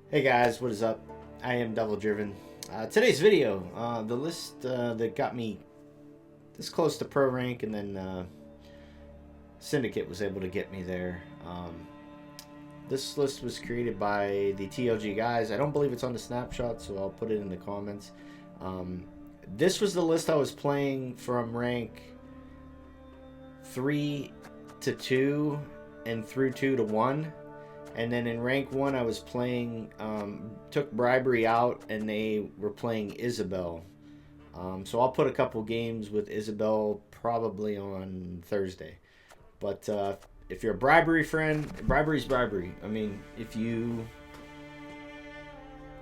Hey guys, what is up? I am Devildriven. Today's video, the list that got me this close to pro rank, and then Syndicate was able to get me there. This list was created by the TLG guys. I don't believe it's on the snapshot, so I'll put it in the comments. Um, this was the list I was playing from rank 3 to 2 and through 2 to 1. And then in rank 1, I was playing, took Bribery out, and they were playing Isabel. So I'll put a couple games with Isabel probably on Thursday. But if you're a Bribery friend, Bribery's Bribery. I mean, if you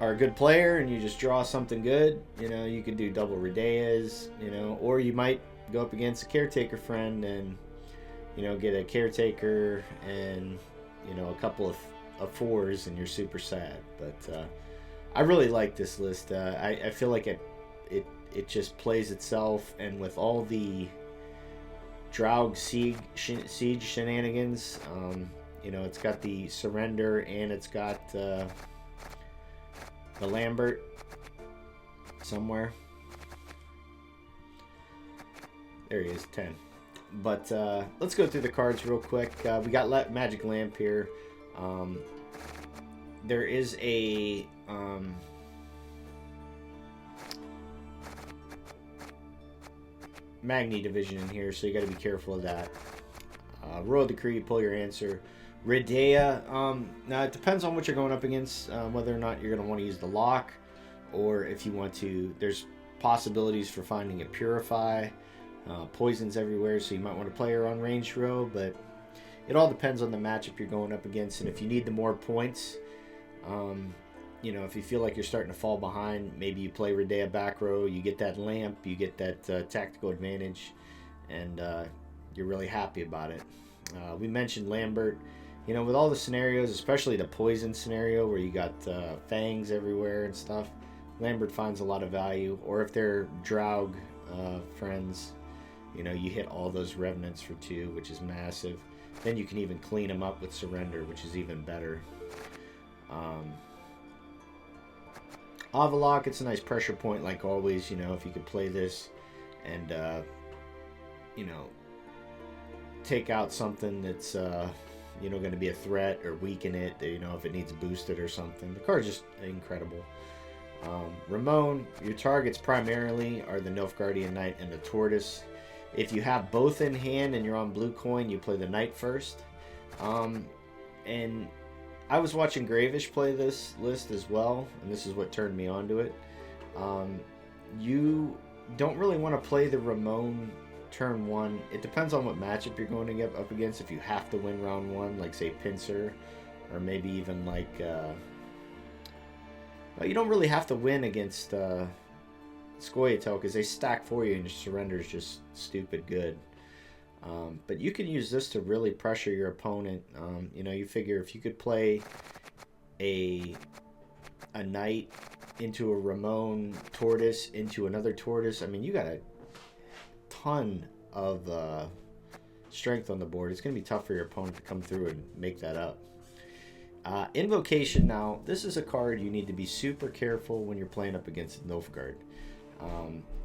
are a good player and you just draw something good, you could do double Redeas, or you might go up against a Caretaker friend and, get a Caretaker and a couple of fours and you're super sad. But I really like this list. I feel like it just plays itself, and with all the Draug siege shenanigans, it's got the surrender, and it's got the Lambert somewhere. There he is, 10. But let's go through the cards real quick. We got Magic Lamp here. There is a Magni division in here, so you got to be careful of that. Royal Decree, pull your answer. Redea, now it depends on what you're going up against, whether or not you're going to want to use the lock, or if you want to. There's possibilities for finding a Purify. Poisons everywhere, so you might want to play her on range row, but it all depends on the matchup you're going up against, and if you need the more points, if you feel like you're starting to fall behind, maybe you play Redea back row, you get that lamp, you get that tactical advantage, and you're really happy about it. We mentioned Lambert, with all the scenarios, especially the poison scenario where you got fangs everywhere and stuff, Lambert finds a lot of value, or if they're Draug friends, you hit all those revenants for 2, which is massive. Then you can even clean them up with surrender, which is even better. Avalok, it's a nice pressure point like always, if you could play this and, take out something that's, going to be a threat or weaken it, if it needs boosted or something. The card's just incredible. Ramon, your targets primarily are the Nilfgaardian Knight and the Tortoise. If you have both in hand and you're on blue coin, you play the Knight first. And I was watching Gravish play this list as well, and this is what turned me on to it. You don't really want to play the Ramon turn 1. It depends on what matchup you're going to get up against. If you have to win round 1, like say Pincer, or maybe even like... you don't really have to win against Scoia'tael because they stack for you and your surrender is just stupid good. But you can use this to really pressure your opponent. You figure if you could play a Knight into a Ramon Tortoise into another Tortoise, I mean, you got a ton of strength on the board. It's going to be tough for your opponent to come through and make that up. Invocation, now, this is a card you need to be super careful when you're playing up against Nilfgaard.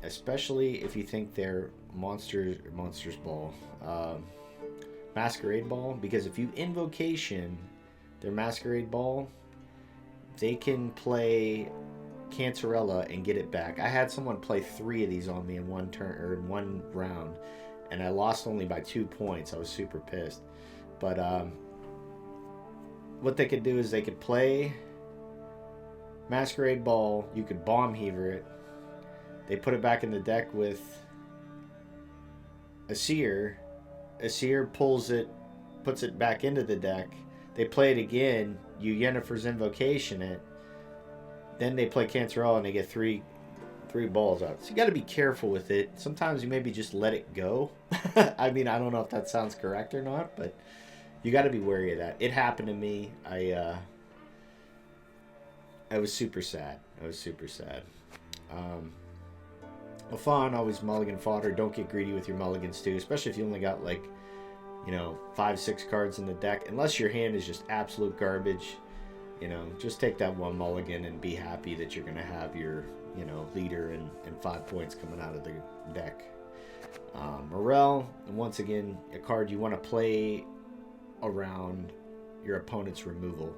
Especially if you think they're Monsters Ball. Masquerade Ball, because if you Invocation their Masquerade Ball, they can play Cantarella and get it back. I had someone play 3 of these on me in one turn or in one round, and I lost only by 2 points. I was super pissed. But what they could do is they could play Masquerade Ball. You could Bomb Heaver it. They put it back in the deck with a Seer. A Seer pulls it, puts it back into the deck. They play it again. You Yennefer's Invocation it. Then they play Cantarella and they get three balls out. So you got to be careful with it. Sometimes you maybe just let it go. I mean, I don't know if that sounds correct or not, but you got to be wary of that. It happened to me. I was super sad. Lafon, always mulligan fodder. Don't get greedy with your mulligans too, especially if you only got like, 5-6 cards in the deck. Unless your hand is just absolute garbage. You know, just take that one mulligan and be happy that you're going to have your, you know, leader and 5 points coming out of the deck. Morel, once again, a card you want to play around your opponent's removal.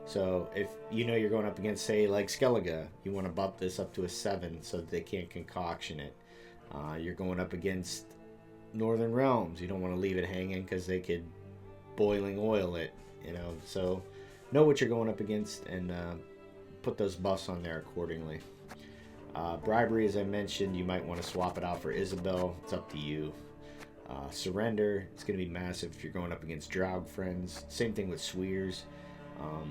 So if you know you're going up against, say, like Skellige, you want to bump this up to a 7 so that they can't concoction it. You're going up against Northern Realms. You don't want to leave it hanging because they could boiling oil it, you know. So know what you're going up against and put those buffs on there accordingly. Bribery, as I mentioned, you might want to swap it out for Isabel. It's up to you. Surrender, it's going to be massive if you're going up against Draug friends. Same thing with Sweers.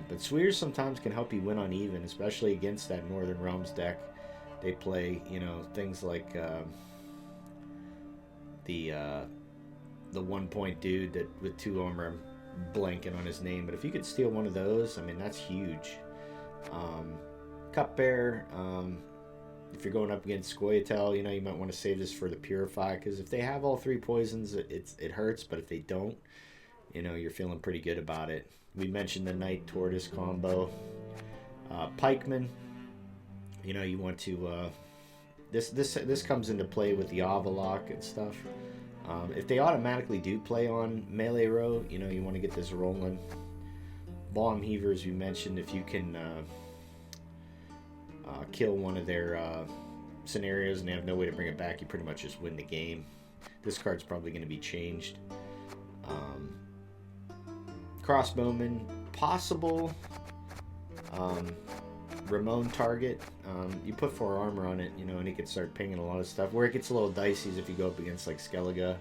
But Sweers sometimes can help you win on even, especially against that Northern Realms deck. They play, you know, things like the 1 point dude that with 2 armor, I'm blanking on his name, but if you could steal one of those, I mean, that's huge. Cupbearer, if you're going up against Scoia'tael, you know, you might want to save this for the Purify, because if they have all 3 poisons, it hurts, but if they don't, you know, you're feeling pretty good about it. We mentioned the Knight Tortoise combo. Pikeman, you know, you want to this comes into play with the Avalok and stuff. If they automatically do play on melee row, you know, you want to get this rolling. Bomb Heavers, we mentioned, if you can kill one of their scenarios and they have no way to bring it back, you pretty much just win the game. This card's probably going to be changed. Crossbowman, possible. Ramon target. You put 4 armor on it, you know, and he can start pinging a lot of stuff. Where it gets a little dicey is if you go up against like Skellige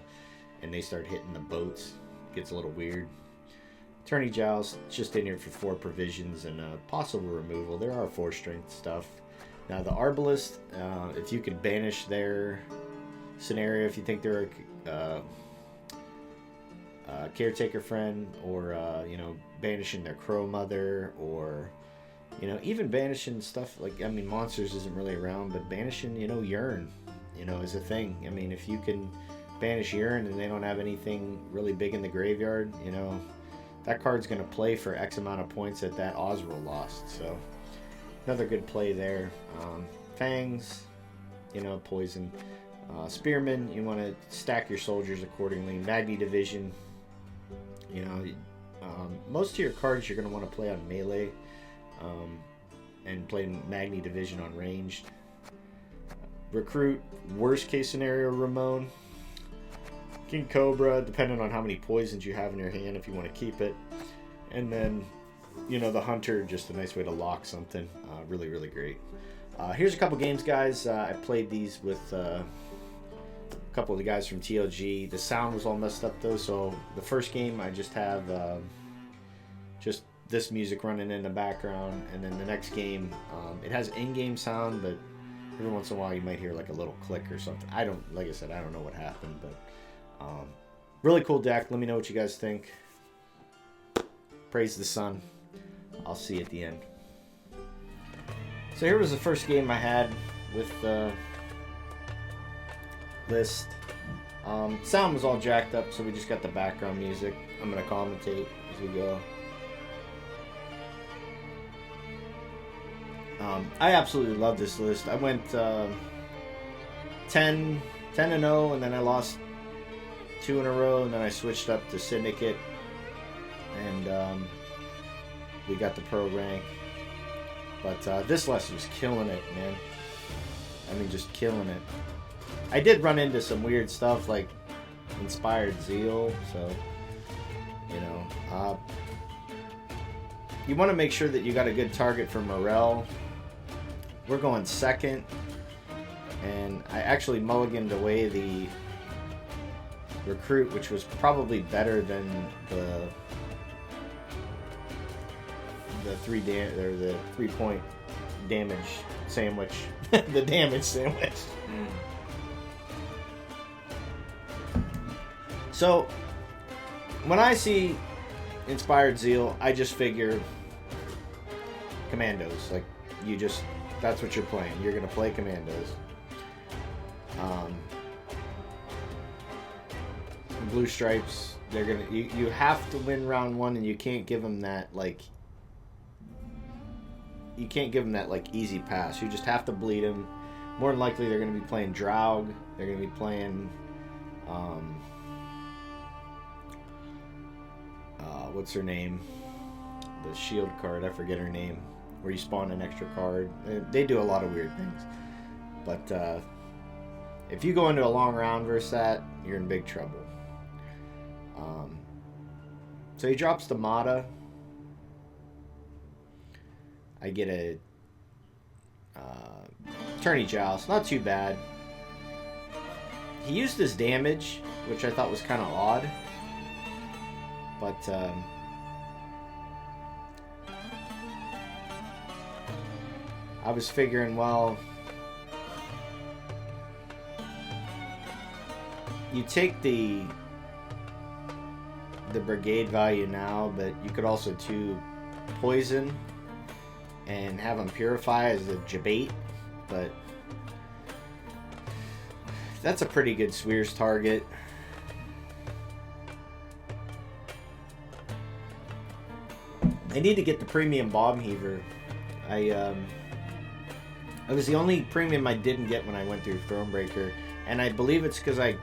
and they start hitting the boats. It gets a little weird. Tourney Joust, just in here for 4 provisions and possible removal. There are 4 strength stuff. Now the Arbalist, if you could banish their scenario, if you think they're a caretaker friend, or you know, banishing their Crow Mother, or you know, even banishing stuff like, I mean, monsters isn't really around, but banishing, you know, Urn, you know, is a thing. I mean, if you can banish Urn and they don't have anything really big in the graveyard, you know, that card's going to play for X amount of points that Osriel lost. So another good play there. Fangs, you know, poison. Spearman, you want to stack your soldiers accordingly. Magni Division, you know, most of your cards you're going to want to play on melee. And play Magni Division on ranged. Recruit, worst case scenario, Ramon. King Cobra, depending on how many poisons you have in your hand, if you want to keep it. And then, you know, the Hunter, just a nice way to lock something. Really, really great. Here's a couple games, guys. I played these with a couple of the guys from TLG. The sound was all messed up, though, so the first game I just have just this music running in the background, and then the next game, it has in-game sound, but every once in a while you might hear like a little click or something. Like I said, I don't know what happened, but really cool deck. Let me know what you guys think. Praise the sun. I'll see you at the end. So here was the first game I had with the list. Sound was all jacked up, so we just got the background music. I'm gonna commentate as we go. I absolutely love this list. I went 10-0, and then I lost 2 in a row, and then I switched up to Syndicate, and we got the pro rank. But this list was killing it, man. I mean, just killing it. I did run into some weird stuff like Inspired Zeal, so, you know. You want to make sure that you got a good target for Morel. We're going second, and I actually mulliganed away the Recruit, which was probably better than the 3-point damage sandwich. The damage sandwich. So when I see Inspired Zeal, I just figure Commandos. Like, that's what you're playing. You're gonna play Commandos. Blue Stripes, they're gonna. You have to win round 1, and you can't give them that like you can't give them that like easy pass. You just have to bleed them. More than likely, they're going to be playing Draug. They're going to be playing, what's her name? The shield card. I forget her name. Where you spawn an extra card. They do a lot of weird things. But if you go into a long round versus that, you're in big trouble. So he drops the Mata. I get a Tourney Joust. Not too bad. He used his damage, which I thought was kind of odd. But I was figuring, well, you take the brigade value now, but you could also poison and have them purify as a debate, but that's a pretty good Swears target. I need to get the premium bomb heaver. It was the only premium I didn't get when I went through Thronebreaker, and I believe it's because I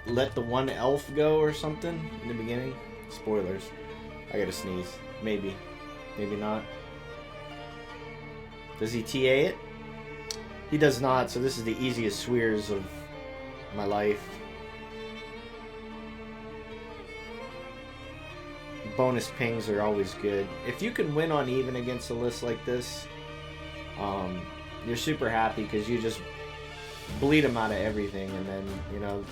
let the one elf go or something in the beginning. Spoilers. I gotta sneeze. Maybe. Maybe not. Does he TA it? He does not, so this is the easiest Swears of my life. Bonus pings are always good. If you can win on even against a list like this, you're super happy because you just bleed them out of everything, and then, you know,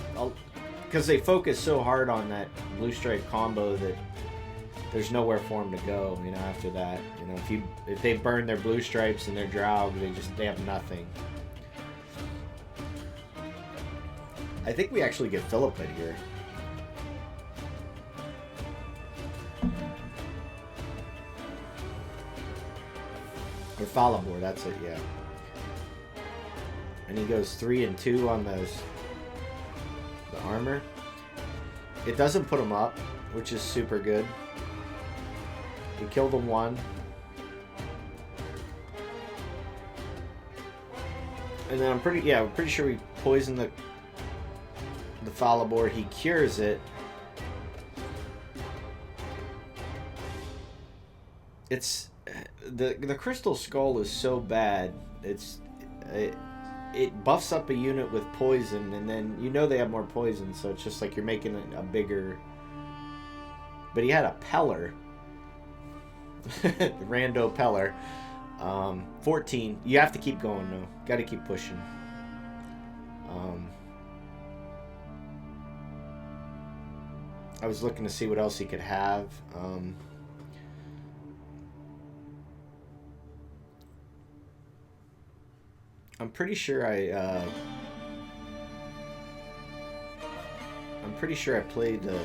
because they focus so hard on that blue stripe combo that there's nowhere for them to go, you know, after that. You know, if they burn their blue stripes and their Draug, they have nothing. I think we actually get Philippa here. Or Falibor, that's it, yeah. And he goes 3 and 2 on the armor. It doesn't put him up, which is super good. We killed him 1. And then I'm pretty sure we poison the Falibor. He cures it. It's the Crystal Skull is so bad. It buffs up a unit with poison, and then you know they have more poison, so it's just like you're making a bigger. But he had a Peller. The Rando Peller. 14. You have to keep going though. Got to keep pushing. I was looking to see what else he could have. I'm pretty sure I play the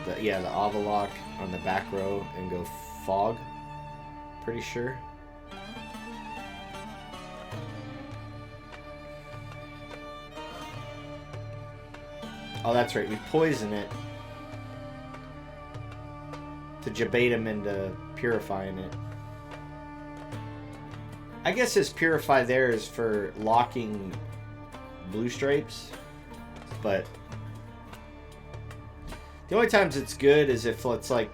Avalock on the back row and go Fog. Pretty sure. Oh, that's right. We poison it to jebait him into purifying it. I guess his Purify there is for locking blue stripes, but the only times it's good is if it's like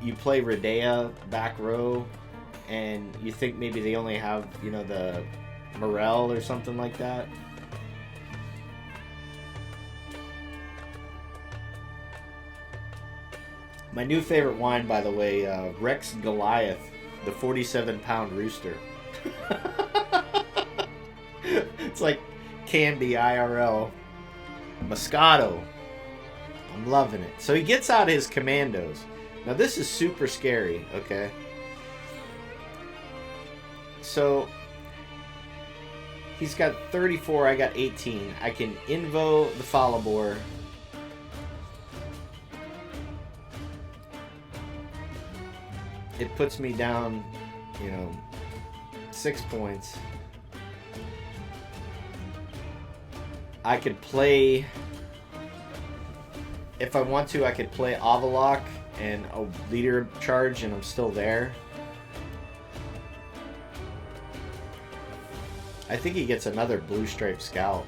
you play Redea back row and you think maybe they only have, you know, the Morel or something like that. My new favorite wine, by the way, Rex Goliath, the 47-pound rooster. It's like candy IRL. Moscato. I'm loving it. So he gets out his commandos. Now this is super scary, okay? So he's got 34, I got 18. I can invo the Falibor. It puts me down, you know, 6 points. I could play, if I want to, I could play Avalock and a leader charge and I'm still there. I think he gets another blue stripe scout,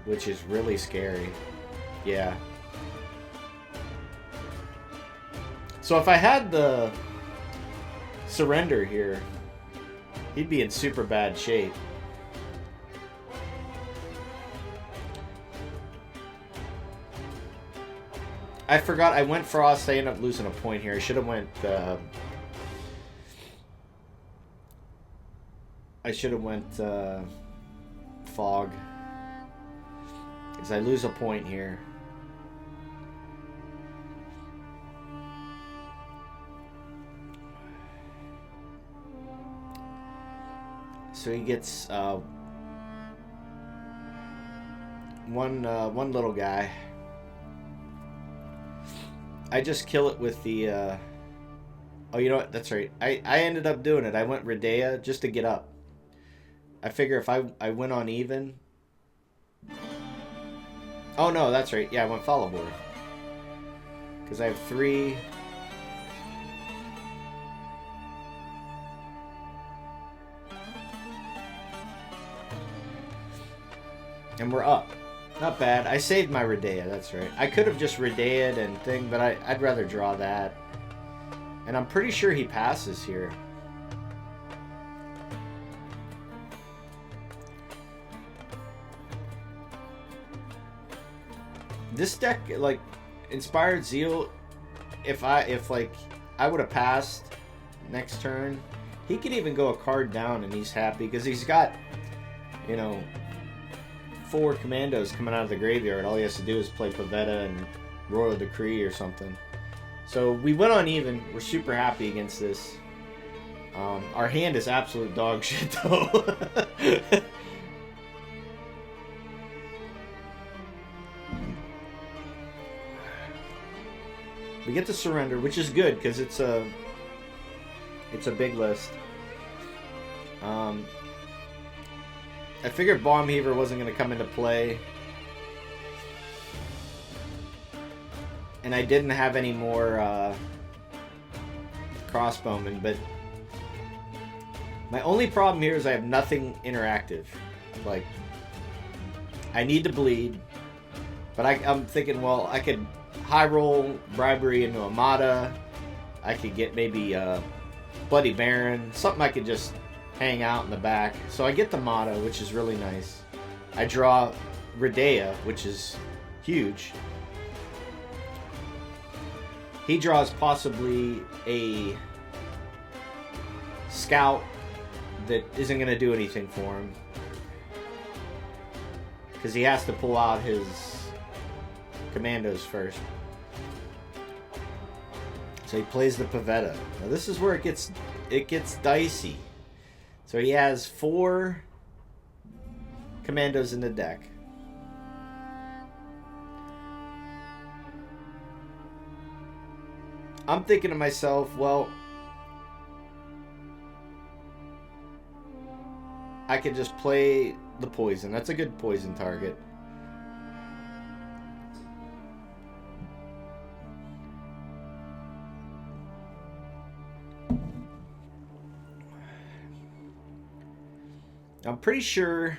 which is really scary. Yeah. So if I had the surrender here, he'd be in super bad shape. I forgot I went Frost. I ended up losing a point here. I should have went Fog. Because I lose a point here. So he gets one little guy. I just kill it with the oh, you know what? That's right. I ended up doing it. I went Redea just to get up. I figure if I went on even. Oh no, that's right. Yeah, I went follow board. Because I have 3. And we're up. Not bad. I saved my Redea, that's right. I could have just Redea'd and thing, but I'd rather draw that. And I'm pretty sure he passes here. This deck, like, Inspired Zeal, if like I would have passed next turn, he could even go a card down and he's happy because he's got, you know, 4 commandos coming out of the graveyard. All he has to do is play Pavetta and Royal Decree or something. So we went on even. We're super happy against this. Our hand is absolute dog shit though. We get to surrender, which is good because it's a big list. I figured Bomb Heaver wasn't going to come into play. And I didn't have any more crossbowmen, but my only problem here is I have nothing interactive. Like, I need to bleed, but I'm thinking, well, I could high roll Bribery into Amada. I could get maybe Bloody Baron, something I could just hang out in the back. So I get the Mata, which is really nice. I draw Redea, which is huge. He draws possibly a scout that isn't going to do anything for him. Because he has to pull out his commandos first. So he plays the Pavetta. Now this is where it gets dicey. So he has 4 commandos in the deck. I'm thinking to myself, well, I could just play the poison. That's a good poison target. I'm pretty sure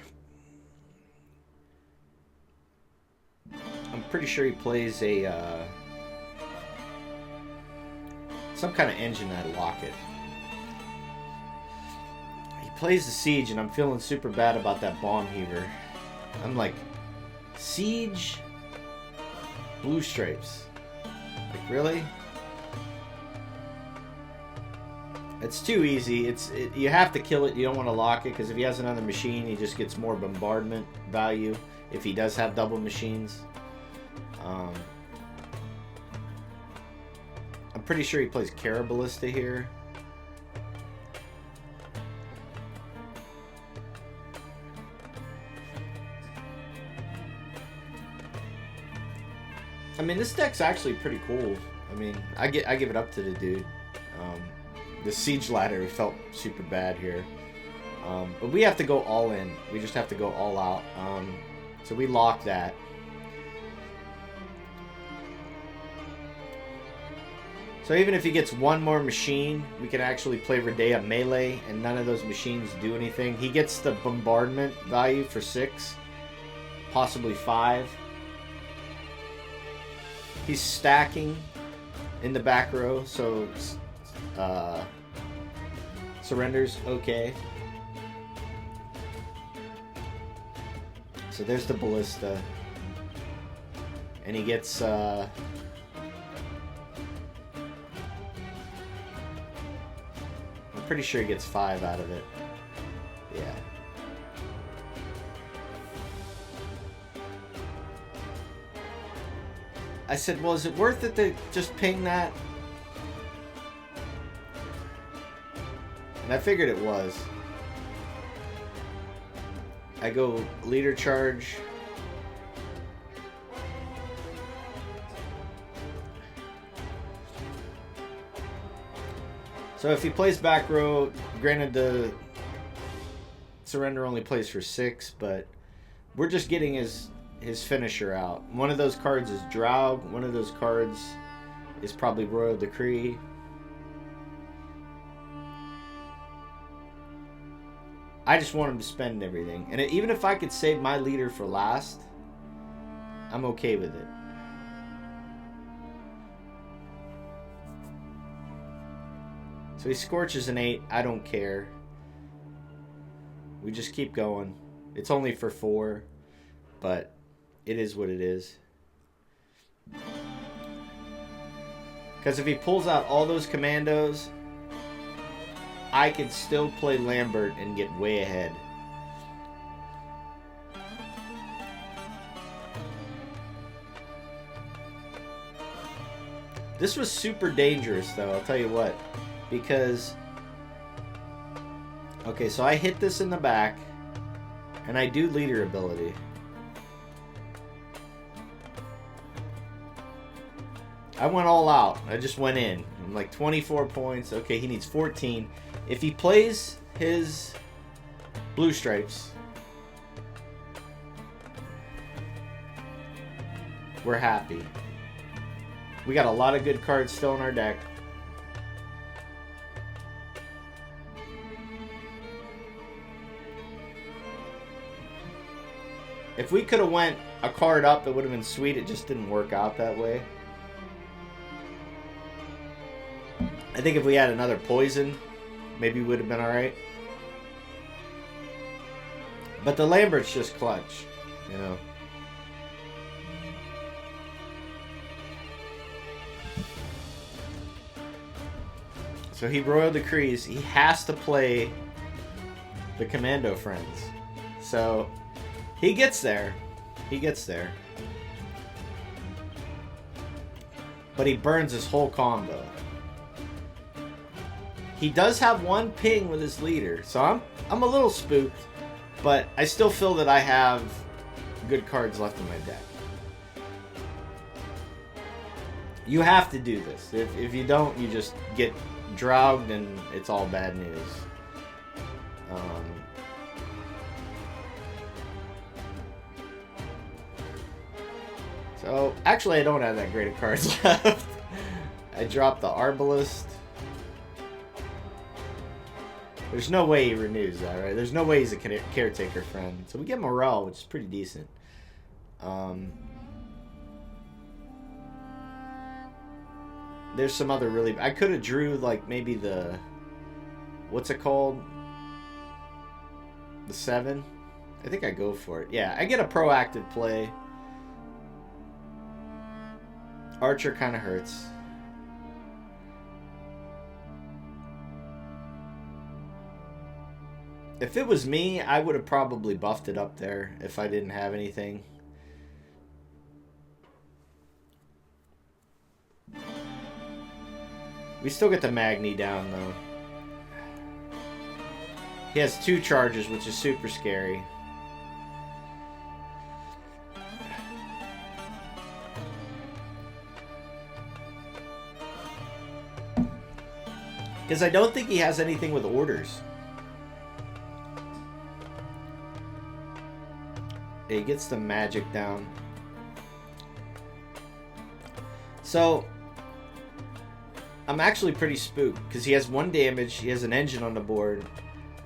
he plays a some kind of engine that'll lock it. He plays the Siege, and I'm feeling super bad about that Bomb Heaver. I'm like, Siege, blue stripes. Like, really? It's too easy. You have to kill it. You don't want to lock it, because if he has another machine, he just gets more bombardment value if he does have double machines. I'm pretty sure he plays Carabalista here. I mean, this deck's actually pretty cool. I mean, I give it up to the dude. The Siege Ladder felt super bad here. But we have to go all in. We just have to go all out. So we lock that. So even if he gets one more machine, we can actually play Redea melee, and none of those machines do anything. He gets the bombardment value for 6, possibly 5. He's stacking in the back row, so surrender's okay. So there's the ballista, and he gets pretty sure he gets 5 out of it. Yeah. I said, well, is it worth it to just ping that? And I figured it was. I go leader charge. So if he plays back row, granted the surrender only plays for 6, but we're just getting his finisher out. One of those cards is Draug. One of those cards is probably Royal Decree. I just want him to spend everything. And even if I could save my leader for last, I'm okay with it. So he scorches an 8. I don't care. We just keep going. It's only for 4, but it is what it is. Because if he pulls out all those commandos, I could still play Lambert and get way ahead. This was super dangerous, though, I'll tell you what. Because, okay, so I hit this in the back, and I do leader ability. I went all out. I just went in. I'm like 24 points. Okay, he needs 14. If he plays his blue stripes, we're happy. We got a lot of good cards still in our deck. If we could have went a card up, it would have been sweet. It just didn't work out that way. I think if we had another poison, maybe we would have been alright. But the Lambert's just clutch, you know. So he Royal Decrees. He has to play the Commando Friends. So he gets there. He gets there. But he burns his whole combo. He does have one ping with his leader, so I'm a little spooked, but I still feel that I have good cards left in my deck. You have to do this. If you don't, you just get drowned and it's all bad news. So, actually I don't have that great of cards left. I dropped the Arbalist. There's no way he renews that, right? There's no way he's a caretaker friend. So we get morale, which is pretty decent. There's some other really... I could have drew, like, maybe the... What's it called? The 7? I think I go for it. Yeah, I get a proactive play. Archer kind of hurts. If it was me, I would have probably buffed it up there if I didn't have anything. We still get the Magni down, though. He has 2 charges, which is super scary. Because I don't think he has anything with orders. He gets the magic down. So, I'm actually pretty spooked because he has 1 damage. He has an engine on the board.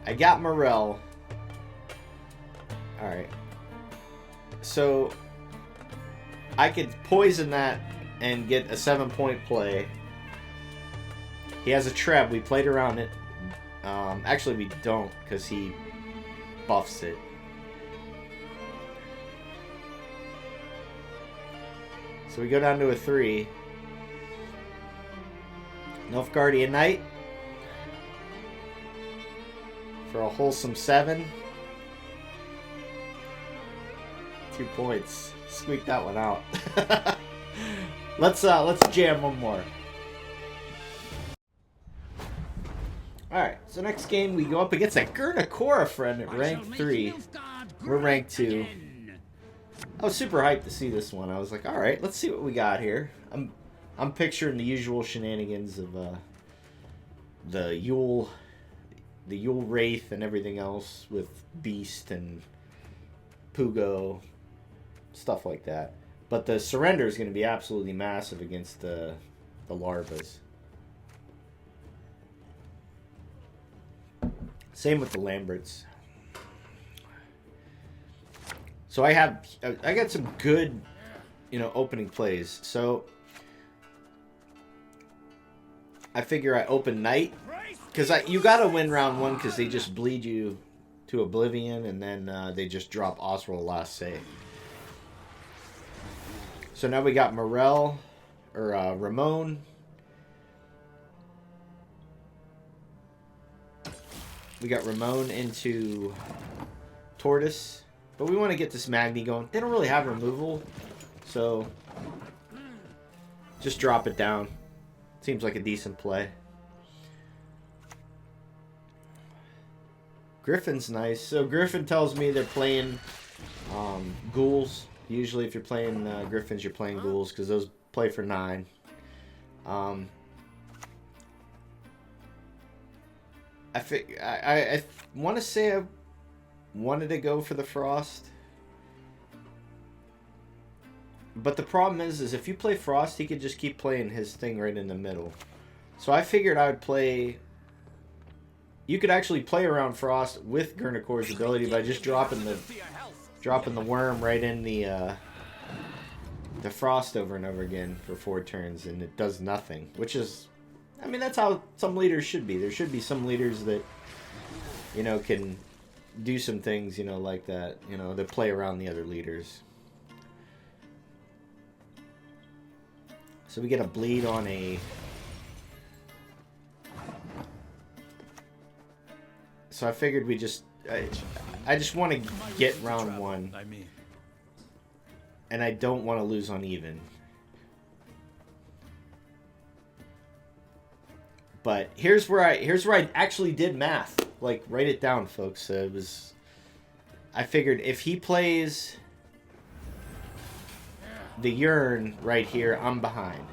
I got Morel. Alright. So I could poison that and get a 7-point play. He has a Treb. We played around it. Actually, we don't because he buffs it. So we go down to a 3. Nilfgaardian Knight for a wholesome 7. 2 points. Squeak that one out. Let's jam one more. Alright, so next game we go up against a Gurnakora friend at rank 3. We're rank 2. I was super hyped to see this one. I was like, alright, let's see what we got here. I'm picturing the usual shenanigans of the Yule Wraith and everything else with Beast and Pugo, stuff like that. But the surrender is going to be absolutely massive against the larvas. Same with the Lamberts. So I got some good, opening plays. So I figure I open Knight because you got to win round 1 because they just bleed you to oblivion and then they just drop Oswald last save. So now we got Morel or Ramon. We got Ramon into Tortoise. But we want to get this Magni going. They don't really have removal. So just drop it down. Seems like a decent play. Griffin's nice. So Griffin tells me they're playing ghouls. Usually if you're playing Griffins, you're playing ghouls because those play for 9. I want to say I wanted to go for the Frost. But the problem is if you play Frost, he could just keep playing his thing right in the middle. So I figured I would play... You could actually play around Frost with Gurnakor's ability by just dropping the worm right in the Frost over and over again for 4 turns, and it does nothing. Which is... I mean, that's how some leaders should be. There should be some leaders that, can do some things, like that, that play around the other leaders. So we get a bleed on a... So I figured we just... I just want to get round 1. And I don't want to lose on even. But here's where I actually did math. Like, write it down, folks. I figured if he plays the Yearn right here, I'm behind.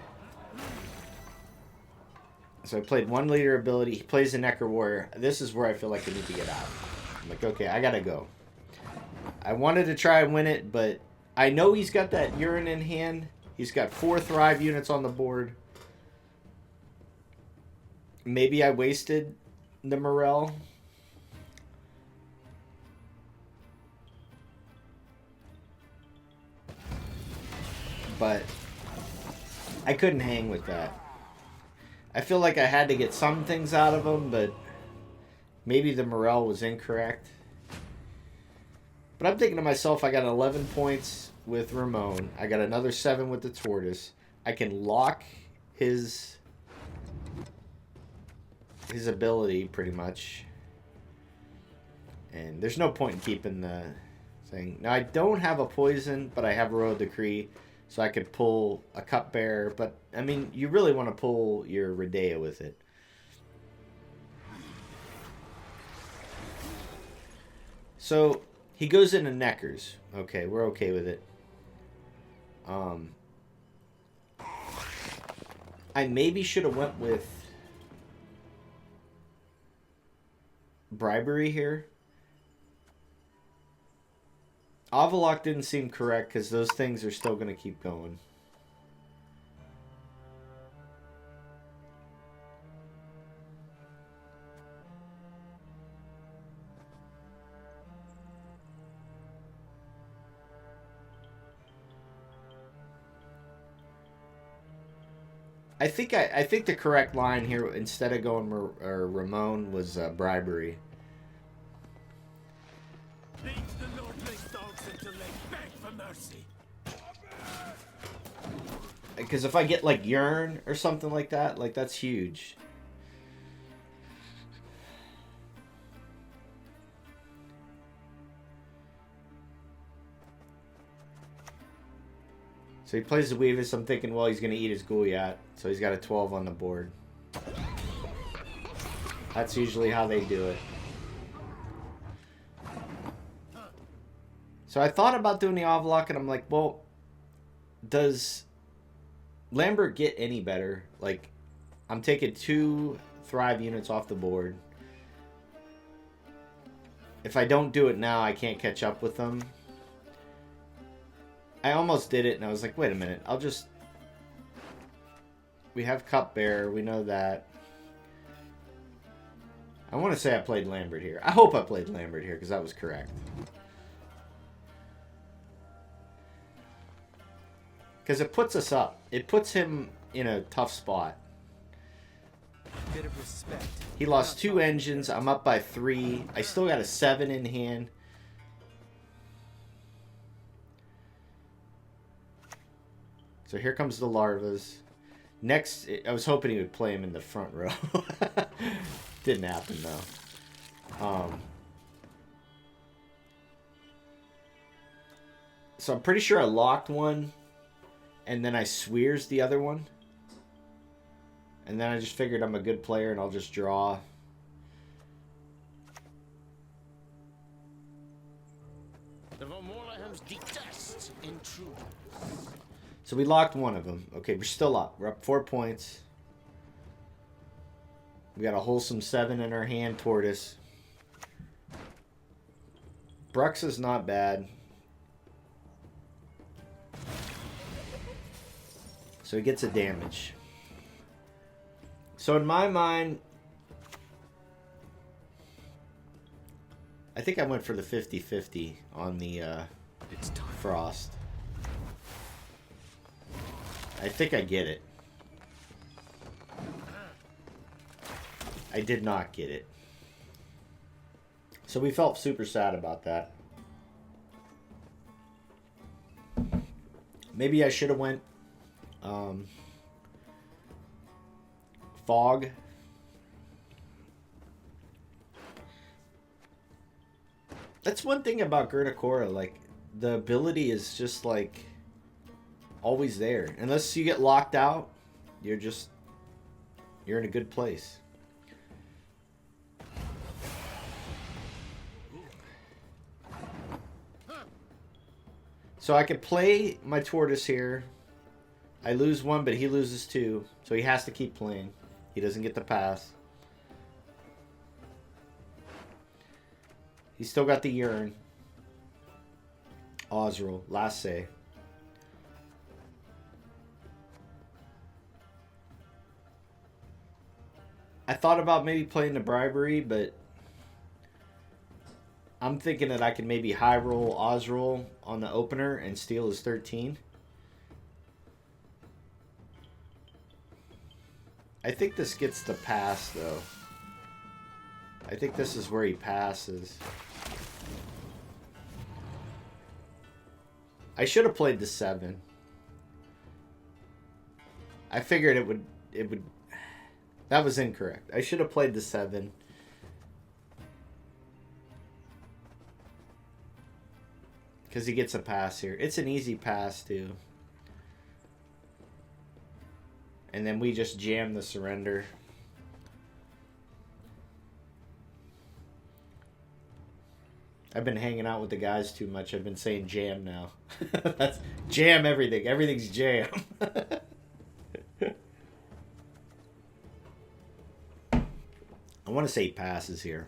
So I played 1 leader ability. He plays the Necker Warrior. This is where I feel like I need to get out. I'm like, okay, I gotta go. I wanted to try and win it, but I know he's got that Yearn in hand. He's got 4 Thrive units on the board. Maybe I wasted the Morel. But I couldn't hang with that. I feel like I had to get some things out of him, but maybe the Morel was incorrect. But I'm thinking to myself, I got 11 points with Ramon. I got another 7 with the Tortoise. I can lock his ability pretty much, and there's no point in keeping the thing. Now I don't have a poison, but I have a Royal Decree, so I could pull a Cupbearer. But I mean, you really want to pull your Redea with it. So he goes into Neckers. Okay, we're okay with it. I maybe should have went with Bribery here. Avalok didn't seem correct because those things are still going to keep going. I think the correct line here, instead of going Ramon, was bribery. Lead the lordless dogs until they beg for mercy. Because if I get like Yearn or something like that, like that's huge. So he plays the Weavis. I'm thinking, well, he's going to eat his Gouliat. So he's got a 12 on the board. That's usually how they do it. So I thought about doing the Avlok, and I'm like, well, does Lambert get any better? Like, I'm taking 2 Thrive units off the board. If I don't do it now, I can't catch up with them. I almost did it, and I was like, wait a minute. I'll just... We have Cupbearer. We know that. I want to say I played Lambert here. I hope I played Lambert here, because that was correct. Because it puts us up. It puts him in a tough spot. Bit of respect. He lost 2 engines. I'm up by 3. I still got a 7 in hand. So here comes the larvas. Next, I was hoping he would play him in the front row. Didn't happen, though. So I'm pretty sure I locked one, and then I swears the other one. And then I just figured I'm a good player, and I'll just draw. The Vormorlahams detest intruders. So we locked one of them. Okay, we're still up. We're up 4 points. We got a wholesome 7 in our hand, Tortoise. Brux is not bad. So he gets a damage. So in my mind, I think I went for the 50-50 on the Frost. I think I get it. I did not get it. So we felt super sad about that. Maybe I should have went Fog. That's one thing about Gertakora, like the ability is just like always there. Unless you get locked out, you're in a good place. So I could play my Tortoise here. I lose 1, but he loses 2. So he has to keep playing. He doesn't get the pass. He's still got the Yearn. Osril, last say. I thought about maybe playing the bribery, but I'm thinking that I can maybe high roll Osril on the opener and steal his 13. I think this gets the pass, though. I think this is where he passes. I should have played the 7. I figured it would. That was incorrect. I should have played the 7. Because he gets a pass here. It's an easy pass, too. And then we just jam the surrender. I've been hanging out with the guys too much. I've been saying jam now. That's jam everything. Everything's jam. I want to say passes here.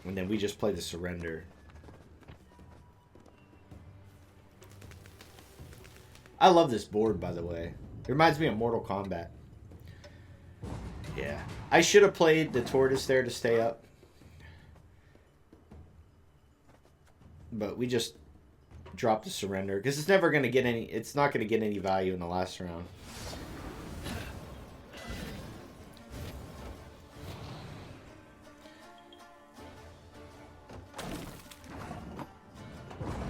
And then we just play the surrender. I love this board, by the way. It reminds me of Mortal Kombat. Yeah. I should have played the Tortoise there to stay up. But we just drop the surrender because it's never going to get any. It's not going to get any value in the last round.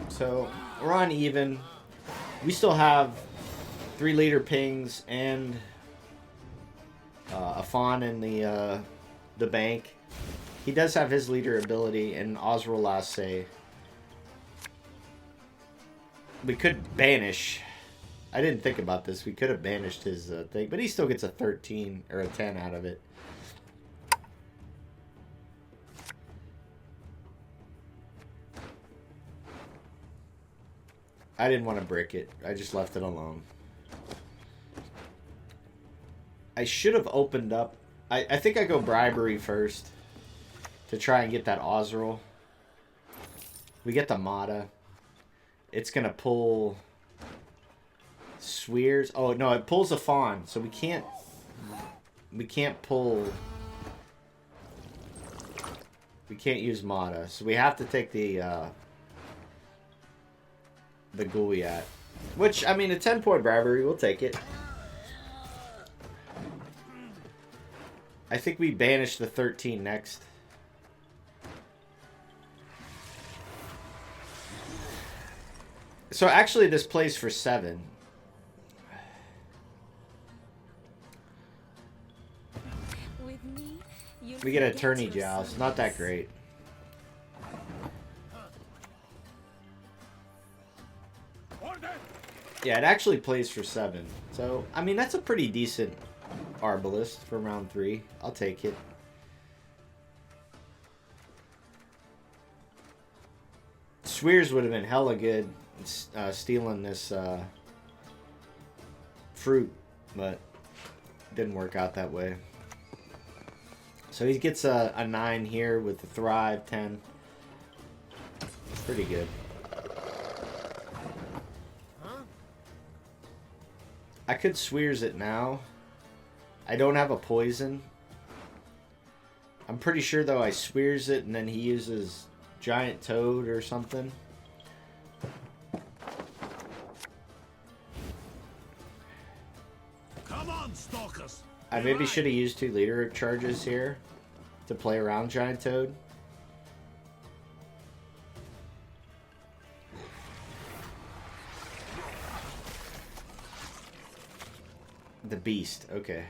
So we're on even. We still have 3 leader pings and a fawn in the bank. He does have his leader ability and Osral last say. We could banish. I didn't think about this. We could have banished his thing, but he still gets a 13 or a 10 out of it. I didn't want to brick it. I just left it alone. I should have opened up. I think I go bribery first to try and get that Osral. We get the Mata. It's going to pull Swears. Oh, no, it pulls a Fawn. So we can't pull. We can't use Mata. So we have to take the Gouliat. Which, I mean, a 10-point bribery, we'll take it. I think we banish the 13 next. So actually this plays for 7. We get Attorney Joust. Not that great. Yeah, it actually plays for 7. So, I mean, that's a pretty decent Arbalist for round 3. I'll take it. Swears would have been hella good stealing this fruit, but didn't work out that way. So he gets a 9 here with the Thrive 10. Pretty good. I could Swears it now. I don't have a poison. I'm pretty sure though I Swears it and then he uses Giant Toad or something. Come on, stalkers. I maybe should have used 2 leader charges here to play around Giant Toad. The Beast, okay.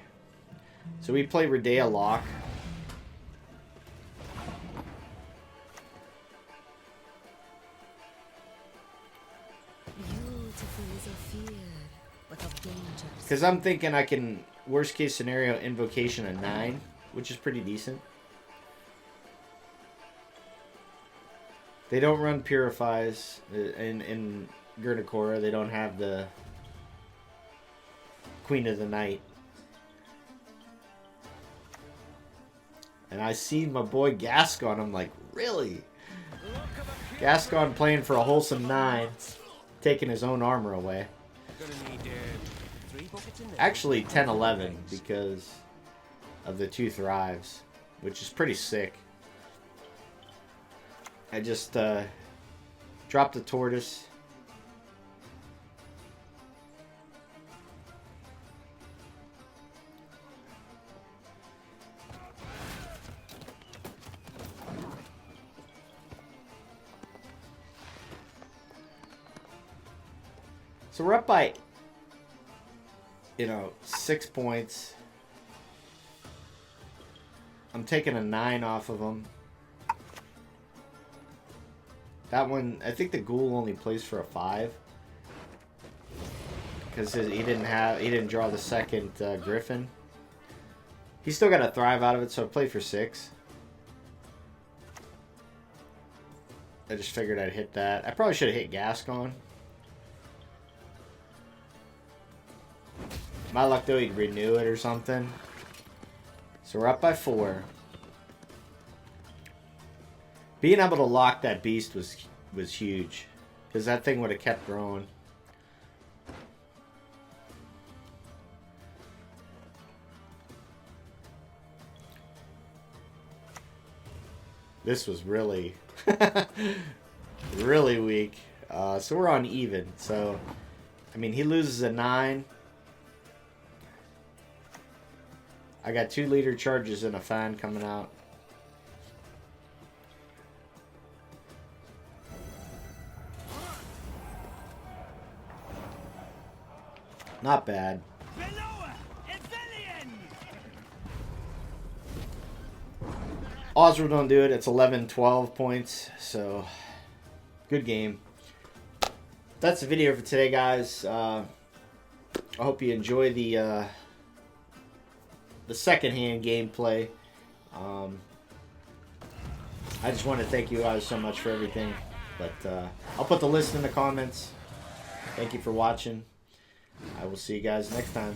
So we play Redea Lock. Because I'm thinking I can, worst case scenario, Invocation a 9, which is pretty decent. They don't run Purifies in Gurnikora. They don't have the Queen of the Night. And I see my boy Gascon. I'm like, really? Gascon playing for a wholesome 9, taking his own armor away. Actually 10-11 because of the 2 Thrives, which is pretty sick. I just dropped the Tortoise. So we're up by, 6 points. I'm taking a 9 off of him. That one, I think the Ghoul only plays for a 5. Because he didn't draw the second Griffin. He's still got a Thrive out of it, so I play for 6. I just figured I'd hit that. I probably should have hit Gascon. My luck though, he'd renew it or something. So we're up by 4. Being able to lock that Beast was huge. Because that thing would have kept growing. This was really, really weak. So we're on even. So, I mean, he loses a 9. I got 2 leader charges and a fan coming out. Not bad. Oswald don't do it. It's 11-12 points. So, good game. That's the video for today, guys. I hope you enjoy the secondhand gameplay. I just want to thank you guys so much for everything. But I'll put the list in the comments. Thank you for watching. I will see you guys next time.